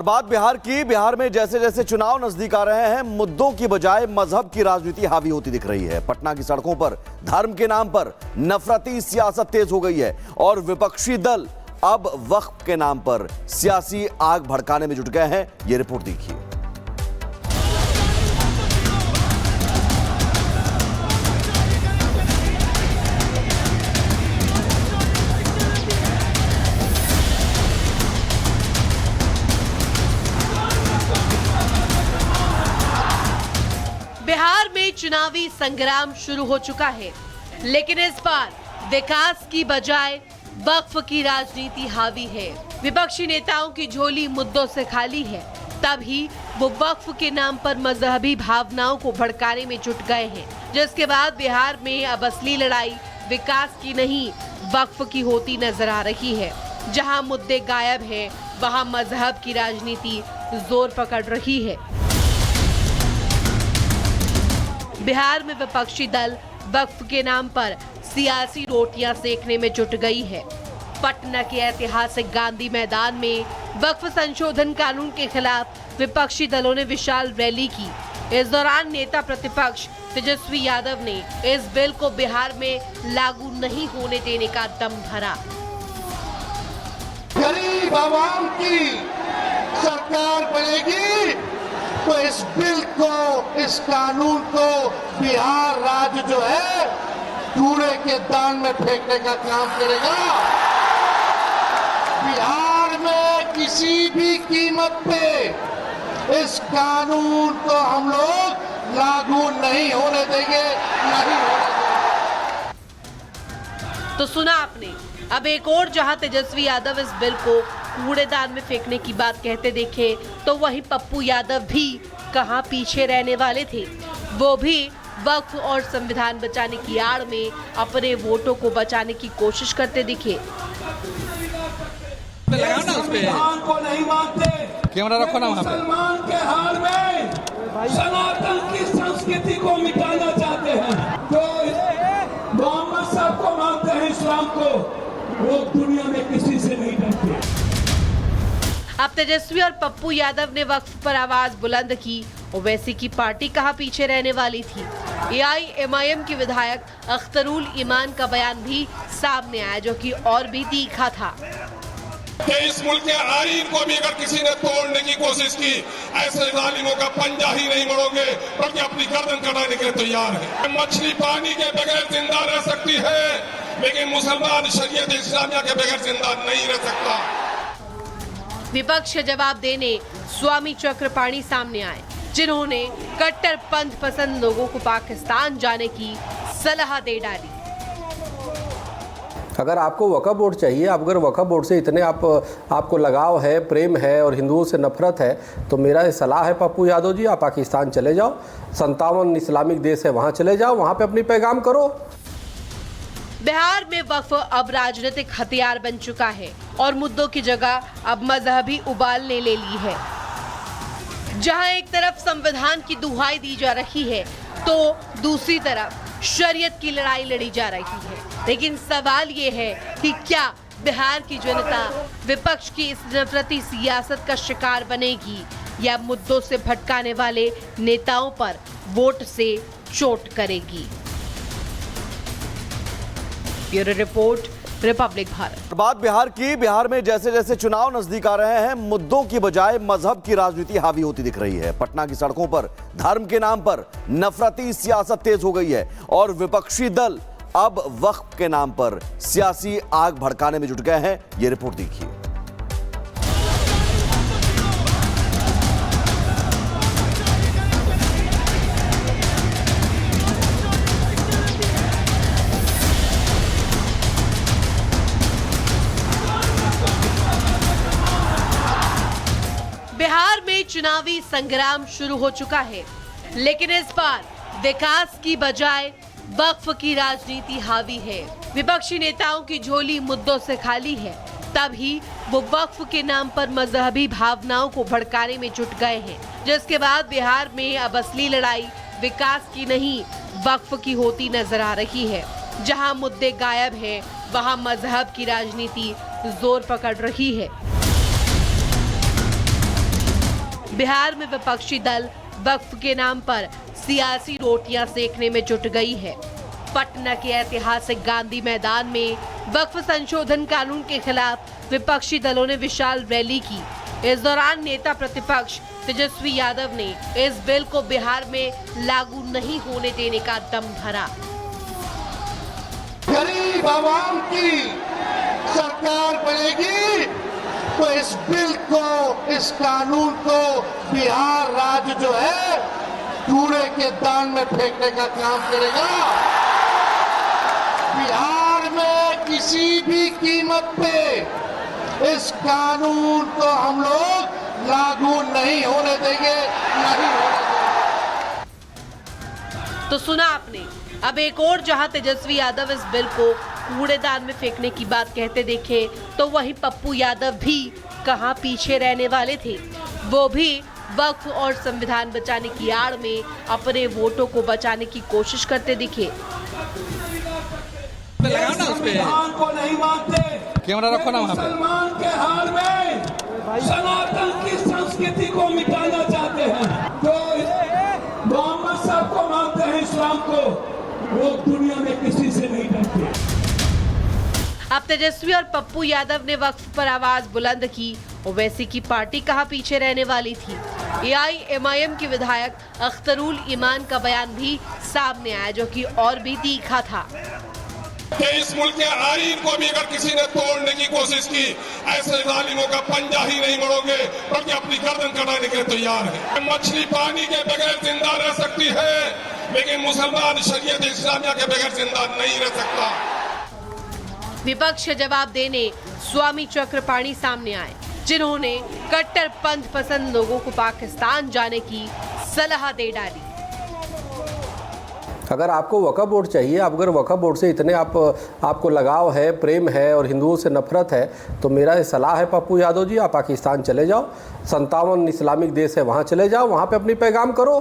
बात बिहार की। बिहार में जैसे जैसे चुनाव नजदीक आ रहे हैं, मुद्दों की बजाय मजहब की राजनीति हावी होती दिख रही है। पटना की सड़कों पर धर्म के नाम पर नफरती सियासत तेज हो गई है और विपक्षी दल अब वक्फ के नाम पर सियासी आग भड़काने में जुट गए हैं। ये रिपोर्ट देखिए। बिहार में चुनावी संग्राम शुरू हो चुका है, लेकिन इस बार विकास की बजाय वक्फ की राजनीति हावी है। विपक्षी नेताओं की झोली मुद्दों से खाली है, तभी वो वक्फ के नाम पर मजहबी भावनाओं को भड़काने में जुट गए हैं, जिसके बाद बिहार में अब असली लड़ाई विकास की नहीं वक्फ की होती नजर आ रही है। जहां मुद्दे गायब हैं, वहां मजहब की राजनीति जोर पकड़ रही है। बिहार में विपक्षी दल वक्फ के नाम पर सियासी रोटियां सेकने में जुट गई है। पटना के ऐतिहासिक गांधी मैदान में वक्फ संशोधन कानून के खिलाफ विपक्षी दलों ने विशाल रैली की। इस दौरान नेता प्रतिपक्ष तेजस्वी यादव ने इस बिल को बिहार में लागू नहीं होने देने का दम भरा। गरीब आवाम की सरकार बनेगी तो इस बिल को, इस कानून को बिहार राज्य जो है कूड़े के दान में फेंकने का काम करेगा। बिहार में किसी भी कीमत पे इस कानून को हम लोग लागू नहीं होने देंगे, नहीं होने देंगे। तो सुना आपने। अब एक और जहां तेजस्वी यादव इस बिल को कूड़ेदान में फेंकने की बात कहते देखे, तो वहीं पप्पू यादव भी कहां पीछे रहने वाले थे। वो भी वक्फ और संविधान बचाने की आड़ में अपने वोटों को बचाने की कोशिश करते दिखे। संविधान को नहीं मानते, कैमरा रखो ना वहाँ पे। मुसलमान के हाल में सनातन की संस्कृति को मिटाना चाहते हैं। जो मोहम्मद साहब को मानते हैं, इस्लाम को, वो दुनिया में किसी से नहीं डरते। अब तेजस्वी और पप्पू यादव ने वक्फ पर आवाज बुलंद की। ओवैसी की पार्टी कहां पीछे रहने वाली थी। AIMIM की विधायक अख्तरुल ईमान का बयान भी सामने आया, जो कि और भी तीखा था। कि इस मुल्क के आईन को भी अगर किसी ने तोड़ने की कोशिश की, ऐसे जालिमों का पंजा ही नहीं मोड़ोगे, बल्कि अपनी गर्दन कटाने के लिए तैयार है। मछली पानी के बगैर जिंदा रह सकती है, लेकिन मुसलमान शरीयत इस्लामिया के बगैर जिंदा नहीं रह सकता। विपक्ष के जवाब देने स्वामी चक्रपाणी सामने आए, जिन्होंने कट्टर पंथ पसंद लोगों को पाकिस्तान जाने की सलाह दे डाली। अगर आपको वक्फ बोर्ड चाहिए, अगर वक्फ बोर्ड से इतने आपको लगाव है, प्रेम है और हिंदुओं से नफरत है, तो मेरा सलाह है पप्पू यादव जी, आप पाकिस्तान चले जाओ। 57 इस्लामिक देश है, वहाँ चले जाओ, वहाँ पे अपनी पैगाम करो। बिहार में वक्फ अब राजनीतिक हथियार बन चुका है और मुद्दों की जगह अब मजहबी उबाल ने ले ली है। जहां एक तरफ संविधान की दुहाई दी जा रही है, तो दूसरी तरफ शरीयत की लड़ाई लड़ी जा रही है। लेकिन सवाल ये है कि क्या बिहार की जनता विपक्ष की इस नफरती सियासत का शिकार बनेगी, या मुद्दों से भटकाने वाले नेताओं पर वोट से चोट करेगी। Bureau report, Republic Bharat. बात बिहार की। बिहार में जैसे जैसे चुनाव नजदीक आ रहे हैं, मुद्दों की बजाय मजहब की राजनीति हावी होती दिख रही है। पटना की सड़कों पर धर्म के नाम पर नफरती सियासत तेज हो गई है और विपक्षी दल अब वक्फ के नाम पर सियासी आग भड़काने में जुट गए हैं। ये रिपोर्ट देखिए। बिहार में चुनावी संग्राम शुरू हो चुका है, लेकिन इस बार विकास की बजाय वक्फ की राजनीति हावी है। विपक्षी नेताओं की झोली मुद्दों से खाली है, तभी वो वक्फ के नाम पर मजहबी भावनाओं को भड़काने में जुट गए हैं, जिसके बाद बिहार में अब असली लड़ाई विकास की नहीं वक्फ की होती नजर आ रही है। जहां मुद्दे गायब हैं, वहां मजहब की राजनीति जोर पकड़ रही है। बिहार में विपक्षी दल वक्फ के नाम पर सियासी रोटियां सेकने में जुट गई है। पटना के ऐतिहासिक गांधी मैदान में वक्फ संशोधन कानून के खिलाफ विपक्षी दलों ने विशाल रैली की। इस दौरान नेता प्रतिपक्ष तेजस्वी यादव ने इस बिल को बिहार में लागू नहीं होने देने का दम भरा। गरीब आवाम की सरकार बनेगी तो इस बिल को, इस कानून को बिहार राज्य जो है कूड़े के दान में फेंकने का काम करेगा। बिहार में किसी भी कीमत पे इस कानून को हम लोग लागू नहीं होने देंगे, नहीं होने देंगे। तो सुना आपने, अब एक और जहां तेजस्वी यादव इस बिल को कूड़ेदान में फेंकने की बात कहते देखे तो वहीं पप्पू यादव भी कहां पीछे रहने वाले थे। वो भी वक्फ और संविधान बचाने की आड़ में अपने वोटों को बचाने की कोशिश करते दिखे। संविधान को नहीं मानते, कैमरा रखो ना वहाँ पे। मुसलमान के हाल में सनातन की संस्कृति को मिटाना चाहते हैं। जो मोहम्मद साहब को मानते हैं, इस्लाम को, वो दुनिया में किसी से नहीं डरते। अब तेजस्वी और पप्पू यादव ने वक्फ पर आवाज बुलंद की। ओवैसी की पार्टी कहां पीछे रहने वाली थी। AIMIM के विधायक अख्तरुल ईमान का बयान भी सामने आया, जो कि और भी तीखा था कि इस मुल्क के आईन को भी अगर किसी ने तोड़ने की कोशिश की, ऐसे जालिमों का पंजा ही नहीं मोड़ोगे बल्कि अपनी गर्दन कटाने के लिए तैयार है। मछली पानी के बगैर जिंदा रह सकती है, लेकिन मुसलमान शरीयत इस्लामिया के बगैर जिंदा नहीं रह सकता। विपक्ष के जवाब देने स्वामी चक्रपाणी सामने आए, जिन्होंने कट्टर पंथ पसंद लोगों को पाकिस्तान जाने की सलाह दे डाली। अगर आपको वक्फ बोर्ड चाहिए, अगर वक्फ बोर्ड से इतने आपको लगाव है, प्रेम है और हिंदुओं से नफरत है, तो मेरा सलाह है पप्पू यादव जी, आप पाकिस्तान चले जाओ। 57 इस्लामिक देश है, वहाँ चले जाओ, वहाँ पे अपनी पैगाम करो।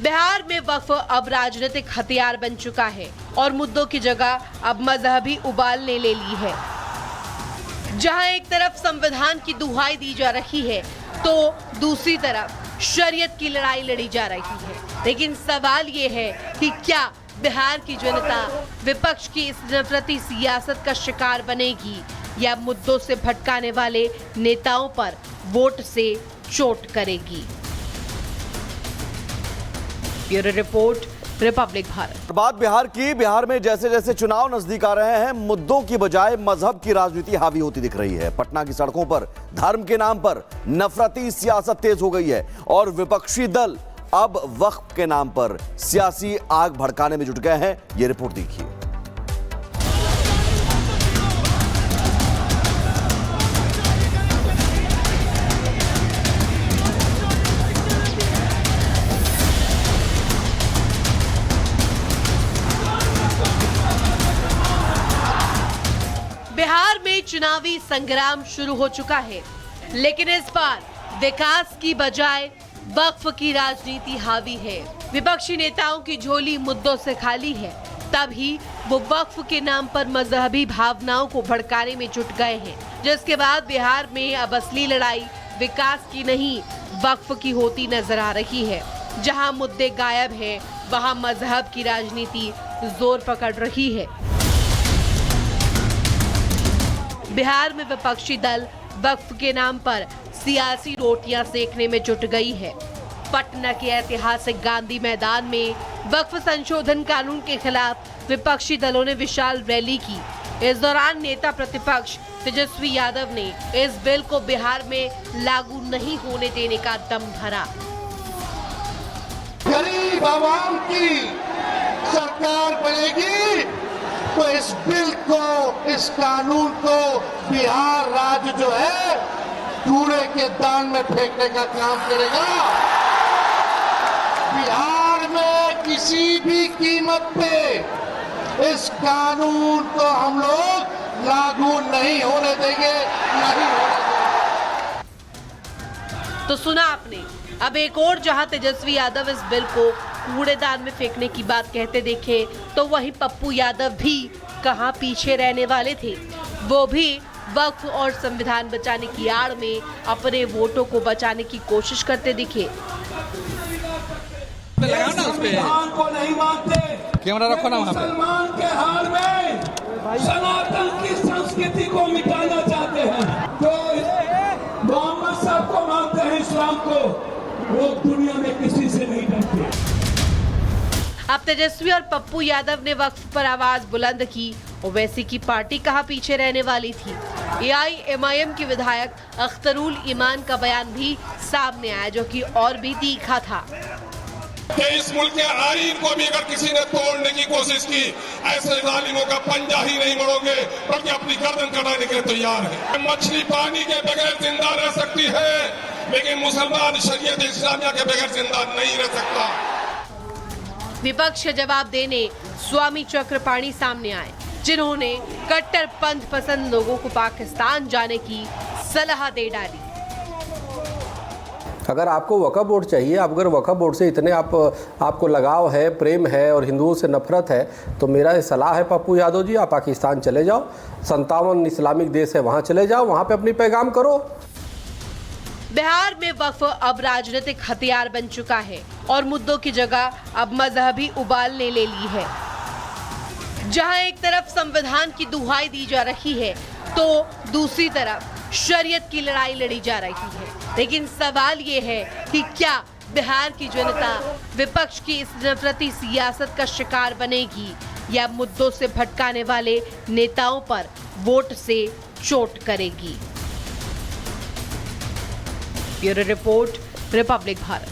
बिहार में वक्फ अब राजनीतिक हथियार बन चुका है और मुद्दों की जगह अब मजहबी उबाल ने ले ली है। जहां एक तरफ संविधान की दुहाई दी जा रही है तो दूसरी तरफ शरीयत की लड़ाई लड़ी जा रही है। लेकिन सवाल ये है कि क्या बिहार की जनता विपक्ष की इस नफरती सियासत का शिकार बनेगी या मुद्दों से भटकाने वाले नेताओं पर वोट से चोट करेगी। Bureau report, Republic Bharat. बात बिहार की। बिहार में जैसे जैसे चुनाव नजदीक आ रहे हैं, मुद्दों की बजाय मजहब की राजनीति हावी होती दिख रही है। पटना की सड़कों पर धर्म के नाम पर नफरती सियासत तेज हो गई है और विपक्षी दल अब वक्फ के नाम पर सियासी आग भड़काने में जुट गए हैं। ये रिपोर्ट देखिए। बिहार में चुनावी संग्राम शुरू हो चुका है, लेकिन इस बार विकास की बजाय वक्फ की राजनीति हावी है। विपक्षी नेताओं की झोली मुद्दों से खाली है, तभी वो वक्फ के नाम पर मजहबी भावनाओं को भड़काने में जुट गए हैं। जिसके बाद बिहार में अब असली लड़ाई विकास की नहीं, वक्फ की होती नजर आ रही है। जहां मुद्दे गायब हैं, वहां मजहब की राजनीति जोर पकड़ रही है। बिहार में विपक्षी दल वक्फ के नाम पर सियासी रोटियां सेकने में जुट गई है। पटना के ऐतिहासिक गांधी मैदान में वक्फ संशोधन कानून के खिलाफ विपक्षी दलों ने विशाल रैली की। इस दौरान नेता प्रतिपक्ष तेजस्वी यादव ने इस बिल को बिहार में लागू नहीं होने देने का दम भरा। गरीब आवाम की सरकार बनेगी तो इस बिल को, इस कानून को बिहार राज्य जो है कूड़े के दान में फेंकने का काम करेगा। बिहार में किसी भी कीमत पे इस कानून को हम लोग लागू नहीं होने देंगे, नहीं होने देंगे। तो सुना आपने, अब एक और जहां तेजस्वी यादव इस बिल को कूड़ेदान में फेंकने की बात कहते देखे तो वहीं पप्पू यादव भी कहां पीछे रहने वाले थे। वो भी वक्फ और संविधान बचाने की आड़ में अपने वोटों को बचाने की कोशिश करते दिखे। संविधान को नहीं मानते, कैमरा रखो ना वहाँ पे। मुसलमान के हाल में सनातन की संस्कृति को मिटाना चाहते हैं। जो मोहम्मद साहब को मानते हैं, इस्लाम को, वो दुनिया में किसी से नहीं डरते। अब तेजस्वी और पप्पू यादव ने वक्फ पर आवाज बुलंद की। ओवैसी की पार्टी कहाँ पीछे रहने वाली थी। AIMIM की विधायक अख्तरुल ईमान का बयान भी सामने आया, जो कि और भी तीखा था कि इस मुल्क के आईन को भी अगर किसी ने तोड़ने की कोशिश की, ऐसे जालिमों का पंजा ही नहीं मोड़ोगे बल्कि अपनी गर्दन कटाने के लिए तैयार है। मछली पानी के बगैर जिंदा रह सकती है, लेकिन मुसलमान शरीयत इस्लामिया के बगैर जिंदा नहीं रह सकता। विपक्ष जवाब देने स्वामी चक्रपाणी सामने आए, जिन्होंने कट्टर पंथ पसंद लोगों को पाकिस्तान जाने की सलाह दे डाली। अगर आपको वक्फ बोर्ड चाहिए, अगर वक्फ बोर्ड से इतने आपको लगाव है, प्रेम है और हिंदुओं से नफरत है, तो मेरा सलाह है पप्पू यादव जी, आप पाकिस्तान चले जाओ। 57 इस्लामिक देश है, वहाँ चले जाओ, वहाँ पे अपनी पैगाम करो। बिहार में वक्फ अब राजनीतिक हथियार बन चुका है और मुद्दों की जगह अब मजहबी उबाल ने ले ली है। जहां एक तरफ संविधान की दुहाई दी जा रही है, तो दूसरी तरफ शरीयत की लड़ाई लड़ी जा रही है। लेकिन सवाल ये है कि क्या बिहार की जनता विपक्ष की इस नफरती सियासत का शिकार बनेगी या मुद्दों से भटकाने वाले नेताओं पर वोट से चोट करेगी। Bureau report, Republic Bharat.